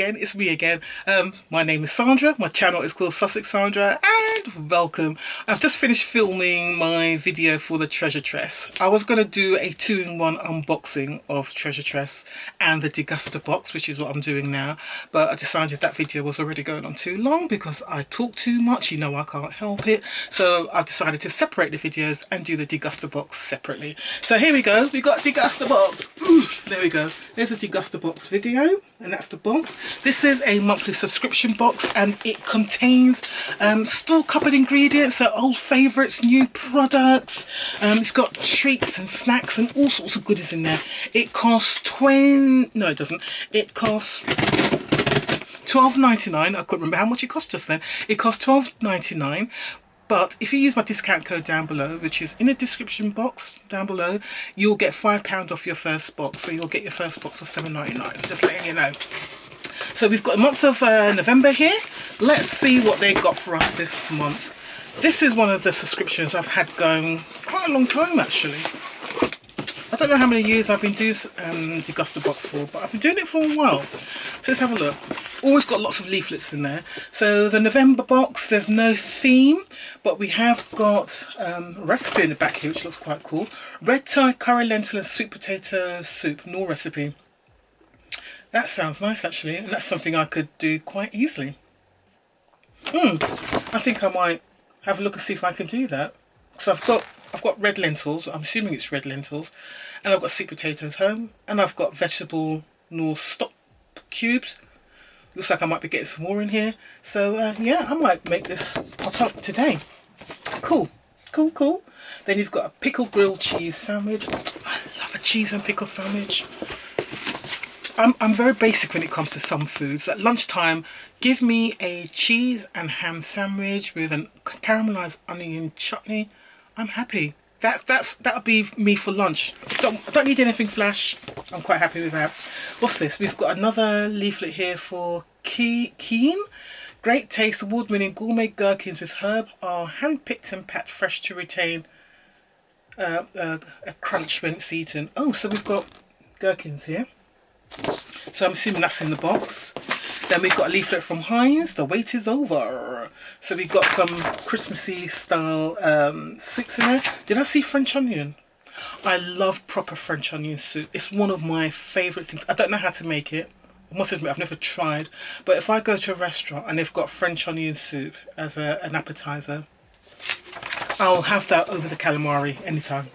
again, it's me again. My name is Sandra, my channel is called Sussex Sandra, and welcome. I've just finished filming my video for the treasure chest. I was going to do a 2-in-1 unboxing of treasure chest and the Degustabox, which is what I'm doing now, but I decided that video was already going on too long because I talk too much, you know I can't help it. So I've decided to separate the videos and do the Degustabox separately. So here we go, we got Degustabox. Ooh, there we go. There's a Degustabox video, and that's the box. This is a monthly subscription box, and it contains store cupboard ingredients, so old favourites, new products. It's got treats and snacks and all sorts of goodies in there. It costs no it doesn't. It costs £12.99. I couldn't remember how much it cost just then. It costs £12.99. But if you use my discount code down below, which is in the description box down below, you'll get £5 off your first box. So you'll get your first box for £7.99. Just letting you know. So we've got a month of November here. Let's see what they got for us this month. This is one of the subscriptions I've had going quite a long time actually. I don't know how many years I've been doing Degustabox for, but I've been doing it for a while. So let's have a look. Always got lots of leaflets in there. So the November box, there's no theme, but we have got a recipe in the back here, which looks quite cool. Red Thai curry lentil and sweet potato soup, no recipe. That sounds nice actually, and that's something I could do quite easily. I think I might have a look and see if I can do that. So I've got red lentils, I'm assuming it's red lentils, and I've got sweet potatoes home, and I've got vegetable North stock cubes. Looks like I might be getting some more in here. So yeah, I might make this pot up today. Cool, cool, cool. Then you've got a pickled grilled cheese sandwich. I love a cheese and pickle sandwich. I'm very basic when it comes to some foods. At lunchtime, give me a cheese and ham sandwich with a caramelized onion chutney. I'm happy. That'll be me for lunch. I don't need anything flash. I'm quite happy with that. What's this? We've got another leaflet here for Keen. Great taste, award-winning gourmet gherkins with herb are hand-picked and packed fresh to retain a crunch when it's eaten. Oh, so we've got gherkins here. So I'm assuming that's in the box. Then we've got a leaflet from Heinz, the wait is over. So we've got some Christmassy style soups in there. Did I see French onion? I love proper French onion soup. It's one of my favourite things. I don't know how to make it. I must admit I've never tried. But if I go to a restaurant and they've got French onion soup as an appetiser, I'll have that over the calamari anytime.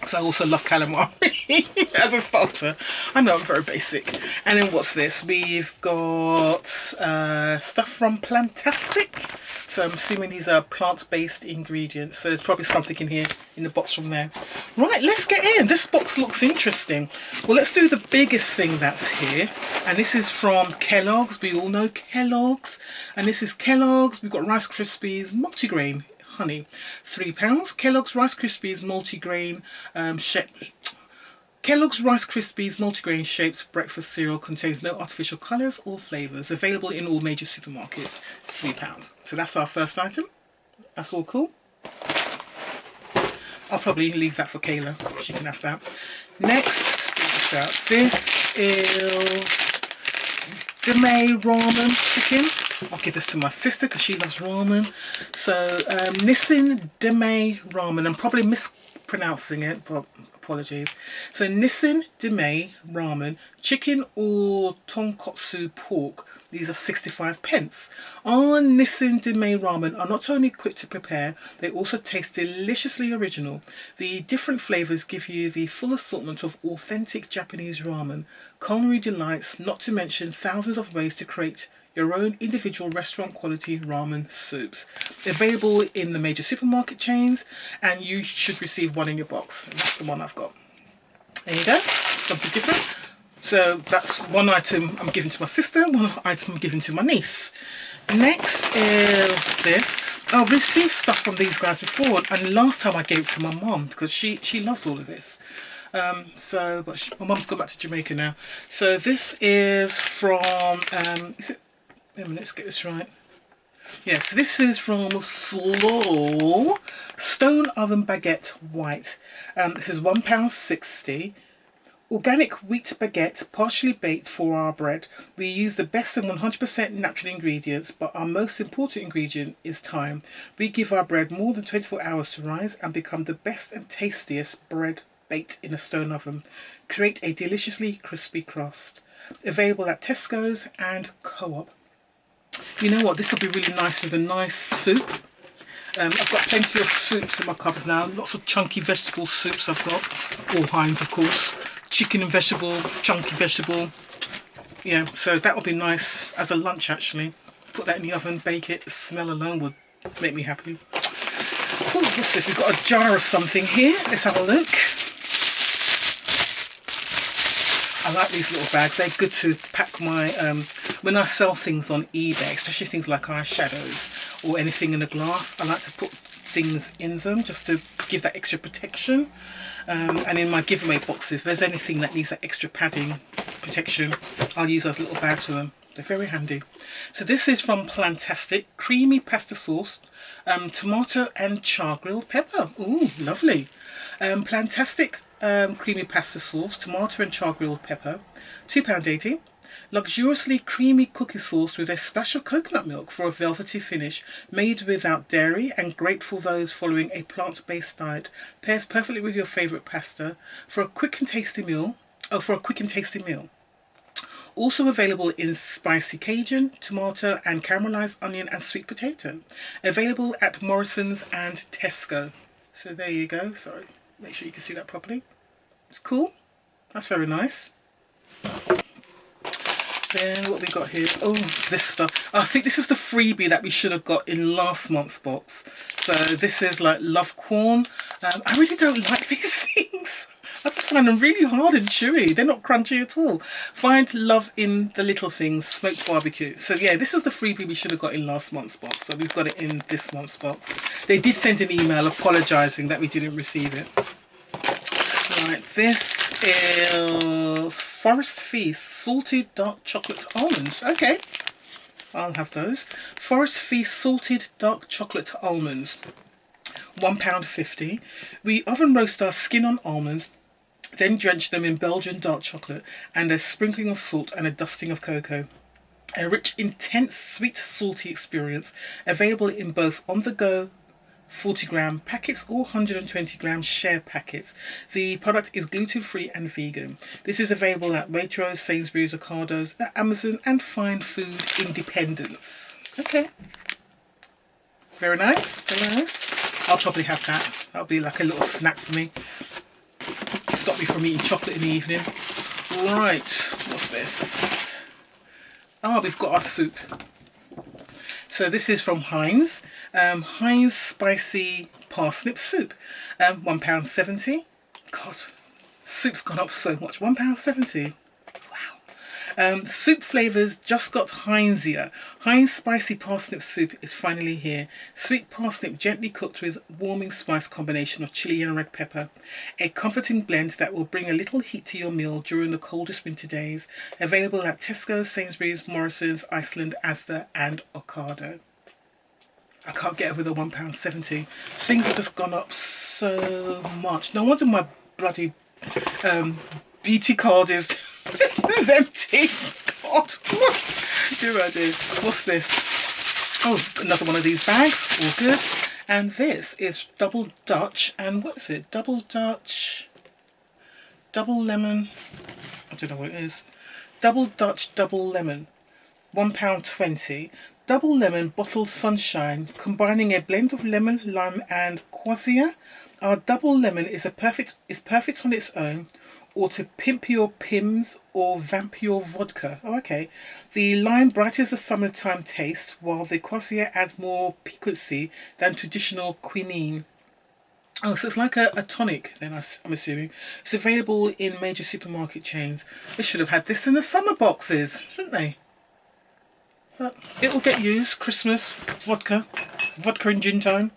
So I also love calamari as a starter. I know I'm very basic. And then what's this? We've got stuff from Plantastic. So I'm assuming these are plant-based ingredients. So there's probably something in here in the box from there. Right, let's get in. This box looks interesting. Well, let's do the biggest thing that's here. And this is from Kellogg's. We all know Kellogg's. And this is Kellogg's. We've got Rice Krispies multigrain honey, £3. Kellogg's Rice Krispies multigrain Kellogg's Rice Krispies multigrain shaped breakfast cereal contains no artificial colours or flavours. Available in all major supermarkets. It's £3. So that's our first item. That's all cool. I'll probably leave that for Kayla. She can have that. Next, let's put this out. This is Deme ramen chicken. I'll give this to my sister because she loves ramen. So Nissin Deme ramen. I'm probably mispronouncing it, but apologies. So Nissin Deme ramen, chicken or tonkotsu pork. These are 65p. Our Nissin Deme ramen are not only quick to prepare, they also taste deliciously original. The different flavours give you the full assortment of authentic Japanese ramen, culinary delights, not to mention thousands of ways to create your own individual restaurant quality ramen soups. Available in the major supermarket chains, and you should receive one in your box. And that's the one I've got. There you go, something different. So that's one item I'm giving to my sister, one item I'm giving to my niece. Next is this. I've received stuff from these guys before, and last time I gave it to my mum because she loves all of this. But my mum's gone back to Jamaica now. So this is from, is it? Wait a minute, let's get this right. Yes, this is from Slow Stone Oven Baguette White. This is £1.60. Organic wheat baguette, partially baked for our bread. We use the best and 100% natural ingredients, but our most important ingredient is time. We give our bread more than 24 hours to rise and become the best and tastiest bread baked in a stone oven. Create a deliciously crispy crust. Available at Tesco's and Co-op. You know what, this will be really nice with a nice soup. I've got plenty of soups in my cupboards now. Lots of chunky vegetable soups I've got. All Heinz, of course. Chicken and vegetable, chunky vegetable. Yeah, so that would be nice as a lunch actually. Put that in the oven, bake it. The smell alone would make me happy. Oh, what's this? We've got a jar of something here. Let's have a look. I like these little bags. They're good to pack my, when I sell things on eBay, especially things like eyeshadows or anything in a glass, I like to put things in them just to give that extra protection. And in my giveaway boxes, if there's anything that needs that extra padding protection, I'll use those little bags for them. They're very handy. So this is from Plantastic, creamy pasta sauce, tomato and char grilled pepper. Ooh, lovely. Plantastic creamy pasta sauce, tomato and char grilled pepper, £2.80. Luxuriously creamy cookie sauce with a splash of coconut milk for a velvety finish, made without dairy and great for those following a plant-based diet. Pairs perfectly with your favourite pasta for a quick and tasty meal. Also available in spicy Cajun, tomato and caramelised onion and sweet potato. Available at Morrison's and Tesco. So there you go. Sorry, make sure you can see that properly. It's cool. That's very nice. Then what we got here? Oh, this stuff. I think this is the freebie that we should have got in last month's box. So this is like love corn. I really don't like these things. I just find them really hard and chewy. They're not crunchy at all. Find love in the little things. Smoked barbecue. So yeah, this is the freebie we should have got in last month's box. So we've got it in this month's box. They did send an email apologising that we didn't receive it. Right, this is Forest Feast salted dark chocolate almonds. Okay, I'll have those. Forest Feast salted dark chocolate almonds, £1.50. We oven roast our skin on almonds, then drench them in Belgian dark chocolate and a sprinkling of salt and a dusting of cocoa. A rich, intense, sweet, salty experience, available in both on-the-go 40-gram packets or 120-gram share packets. The product is gluten-free and vegan. This is available at Waitrose, Sainsbury's, Ocado, at Amazon and Fine Food Independents. Okay. Very nice, very nice. I'll probably have that. That'll be like a little snack for me. Stop me from eating chocolate in the evening. Right, what's this? Oh, we've got our soup. So this is from Heinz. Heinz Spicy Parsnip Soup. £1.70. God, soup's gone up so much. £1.70. Wow. Soup flavours just got Heinzier. Heinz Spicy Parsnip Soup is finally here. Sweet parsnip gently cooked with warming spice combination of chilli and red pepper. A comforting blend that will bring a little heat to your meal during the coldest winter days. Available at Tesco, Sainsbury's, Morrison's, Iceland, Asda and Ocado. I can't get over the £1.70. Things have just gone up so much. No wonder my bloody beauty card is, is empty. God, what do I do? What's this? Oh, another one of these bags. All good. And this is Double Dutch. And what is it? Double Dutch. Double lemon. I don't know what it is. Double Dutch Double Lemon. £1.20. Double lemon bottled sunshine, combining a blend of lemon, lime and quassia. Our double lemon is perfect on its own, or to pimp your Pims or vamp your vodka. Oh, okay. The lime brightens the summertime taste, while the quassia adds more piquancy than traditional quinine. Oh, so it's like a tonic then, I'm assuming. It's available in major supermarket chains. They should have had this in the summer boxes, shouldn't they? But it will get used. Christmas, vodka and gin time.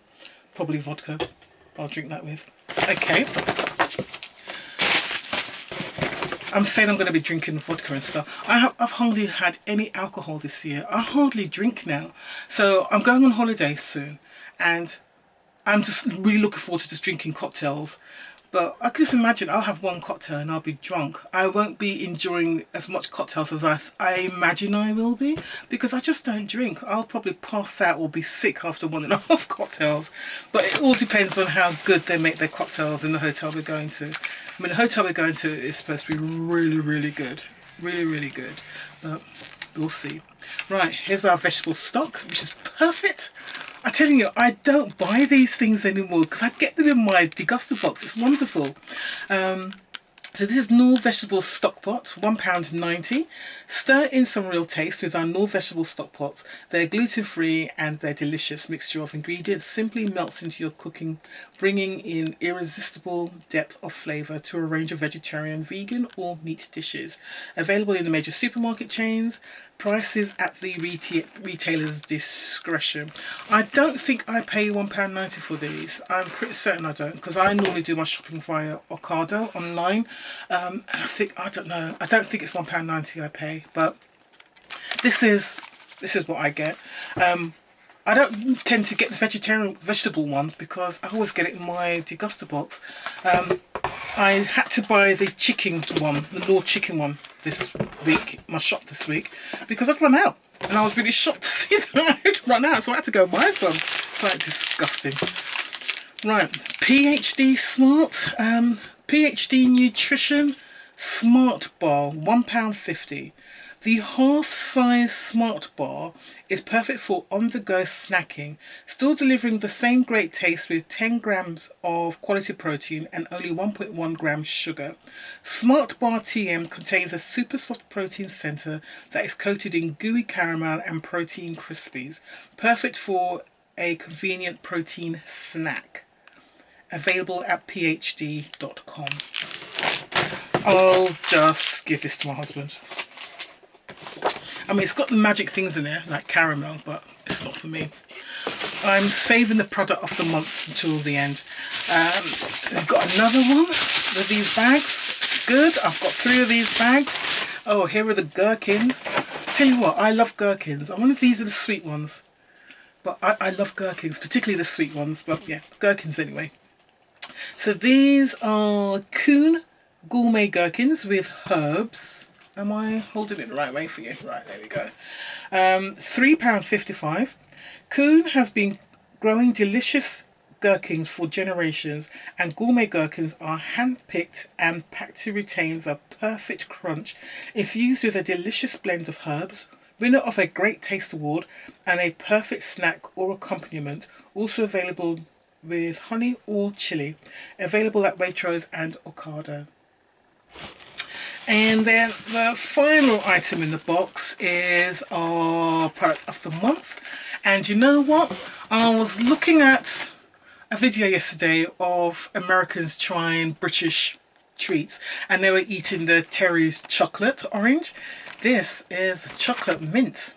Probably vodka. I'll drink that with. Okay. I'm saying I'm going to be drinking vodka and stuff. I've hardly had any alcohol this year. I hardly drink now. So I'm going on holiday soon. And I'm just really looking forward to just drinking cocktails. But I can just imagine I'll have one cocktail and I'll be drunk. I won't be enjoying as much cocktails as I imagine I will be, because I just don't drink. I'll probably pass out or be sick after 1.5 cocktails. But it all depends on how good they make their cocktails in the hotel we're going to. I mean, the hotel we're going to is supposed to be really, really good. Really, really good. But we'll see. Right, here's our vegetable stock, which is perfect. I'm telling you, I don't buy these things anymore because I get them in my Degustabox. It's wonderful. So this is Knorr vegetable stock pot, £1.90. Stir in some real taste with our Knorr vegetable stock pots. They're gluten-free and their delicious mixture of ingredients simply melts into your cooking, bringing in irresistible depth of flavour to a range of vegetarian, vegan or meat dishes. Available in the major supermarket chains. Prices at the retailer's discretion. I don't think I pay £1.90 for these. I'm pretty certain I don't, because I normally do my shopping via Ocado online. And I don't know. I don't think it's £1.90 I pay, but this is what I get. I don't tend to get the vegetable ones because I always get it in my Degustabox. I had to buy the chicken one, the Knorr chicken one this week, my shop this week, because I'd run out. And I was really shocked to see that I'd run out, so I had to go buy some. It's like disgusting. Right, PhD Smart, PhD Nutrition Smart Bar, £1.50. The half-size Smart Bar is perfect for on-the-go snacking, still delivering the same great taste with 10 grams of quality protein and only 1.1 grams sugar. Smart Bar TM contains a super soft protein center that is coated in gooey caramel and protein crispies, perfect for a convenient protein snack. Available at phd.com. I'll just give this to my husband. I mean, it's got the magic things in there, like caramel, but it's not for me. I'm saving the product of the month until the end. I've got another one with these bags. Good, I've got 3 of these bags. Oh, here are the gherkins. Tell you what, I love gherkins. I wonder if these are the sweet ones. But I love gherkins, particularly the sweet ones. But yeah, gherkins anyway. So these are Kuhn gourmet gherkins with herbs. Am I holding it the right way for you? Right, there we go. £3.55. Kuhn has been growing delicious gherkins for generations, and gourmet gherkins are hand-picked and packed to retain the perfect crunch, infused with a delicious blend of herbs, winner of a Great Taste Award, and a perfect snack or accompaniment, also available with honey or chili. Available at Waitrose and Ocado. And then the final item in the box is our product of the month. And you know what? I was looking at a video yesterday of Americans trying British treats, and they were eating the Terry's chocolate orange. This is chocolate mint.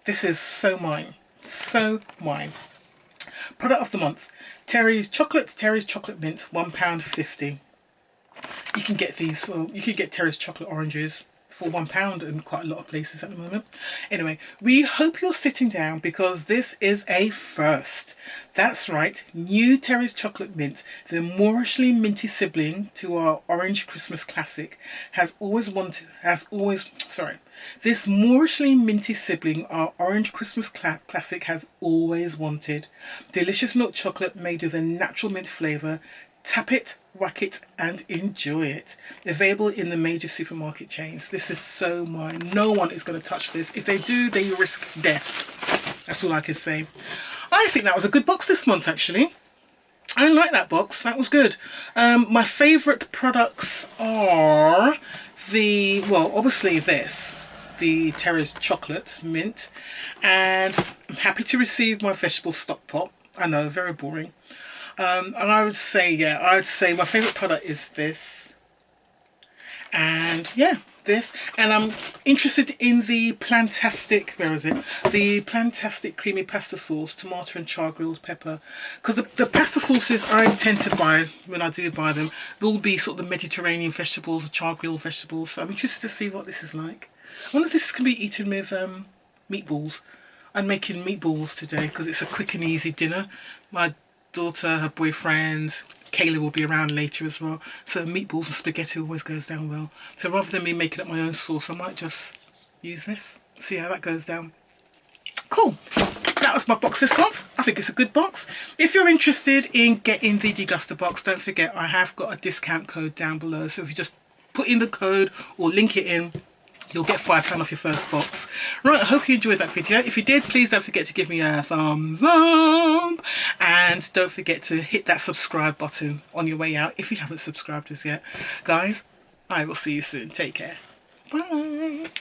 This is so mine. So mine. Product of the month. Terry's chocolate mint, £1.50. You can get these, well, you can get Terry's chocolate oranges for £1 in quite a lot of places at the moment. Anyway, we hope you're sitting down because this is a first. That's right, new Terry's chocolate mint, the moorishly minty sibling to our orange Christmas classic, this moorishly minty sibling our orange Christmas classic has always wanted. Delicious milk chocolate made with a natural mint flavour. Tap it, whack it and enjoy it. Available in the major supermarket chains. This is so mine. No one is going to touch this. If they do, they risk death. That's all I can say. I think that was a good box this month, actually. I like that box. That was good. My favourite products are obviously the Terry's chocolate mint, and I'm happy to receive my vegetable stock pot. I know, very boring. And I would say my favourite product is this. And yeah, this. And I'm interested in the Plantastic, the Plantastic creamy pasta sauce, tomato and char grilled pepper. Because the pasta sauces I tend to buy, when I do buy them, will be sort of the Mediterranean vegetables, the char grilled vegetables. So I'm interested to see what this is like. I wonder if this can be eaten with meatballs. I'm making meatballs today because it's a quick and easy dinner. My daughter, her boyfriend, Kayla will be around later as well. So meatballs and spaghetti always goes down well. So rather than me making up my own sauce, I might just use this. See how that goes down. Cool. That was my box this month. I think it's a good box. If you're interested in getting the Degustabox, don't forget I have got a discount code down below. So if you just put in the code or link it in, you'll get £5 off your first box. Right, I hope you enjoyed that video. If you did, please don't forget to give me a thumbs up. And don't forget to hit that subscribe button on your way out if you haven't subscribed as yet. Guys, I will see you soon. Take care. Bye.